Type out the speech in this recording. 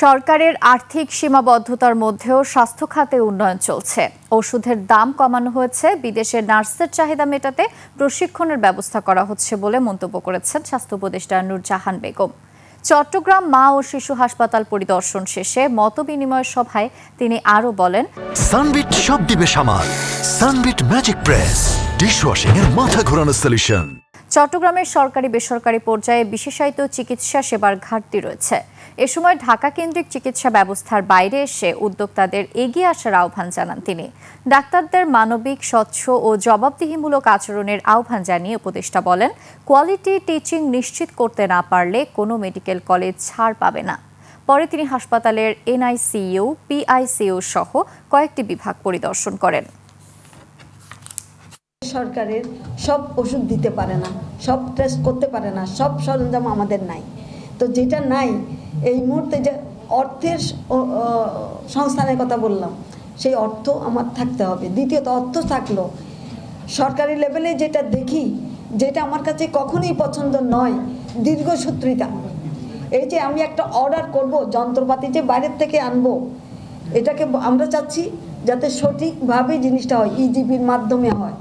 সরকারের আর্থিক সীমাবদ্ধতার মধ্যেও স্বাস্থ্য খাতে উন্নয়ন চলছে। ওষুধের দাম কমানো হয়েছে, বিদেশের নার্সের চাহিদা মেটাতে প্রশিক্ষণের ব্যবস্থা করা হচ্ছে বলে মন্তব্য করেছেন স্বাস্থ্য উপদেষ্টা নূরজাহান বেগম। চট্টগ্রাম মা ও শিশু হাসপাতাল পরিদর্শন শেষে মতবিনিময় সভায় তিনি আরও বলেন, সানবিট সব দিবে সামাল। সানবিট ম্যাজিক প্রেস ডিশওয়াশিং এর মাথা ঘোরানো সলিউশন। চট্টগ্রামের সরকারি বেসরকারি পর্যায়ে বিশেষায়িত চিকিৎসা সেবার ঘাটতি রয়েছে। এ সময় ঢাকা কেন্দ্রিক চিকিৎসা ব্যবস্থার বাইরে এসে উদ্যোক্তাদের এগিয়ে আসার আহ্বান জানান তিনি। ডাক্তারদের মানবিক, স্বচ্ছ ও জবাবদিহিমূলক আচরণের আহ্বান জানিয়ে উপদেষ্টা বলেন, কোয়ালিটি টিচিং নিশ্চিত করতে না পারলে কোনো মেডিকেল কলেজ ছাড় পাবে না। পরে তিনি হাসপাতালের এনআইসিইউ, পিআইসিইউ সহ কয়েকটি বিভাগ পরিদর্শন করেন। সরকারের সব ওষুধ দিতে পারে না, সব টেস্ট করতে পারে না, সব সরঞ্জাম আমাদের নাই। তো যেটা নাই এই মুহূর্তে যে অর্থের সংস্থানের কথা বললাম, সেই অর্থ আমার থাকতে হবে। দ্বিতীয়ত, অর্থ থাকলো সরকারি লেভেলে যেটা দেখি, যেটা আমার কাছে কখনোই পছন্দ নয়, দীর্ঘসূত্রিতা। এই যে আমি একটা অর্ডার করব, যন্ত্রপাতি যে বাইরের থেকে আনবো, এটাকে আমরা চাচ্ছি যাতে সঠিকভাবে জিনিসটা হয়, ইজিবির মাধ্যমে হয়।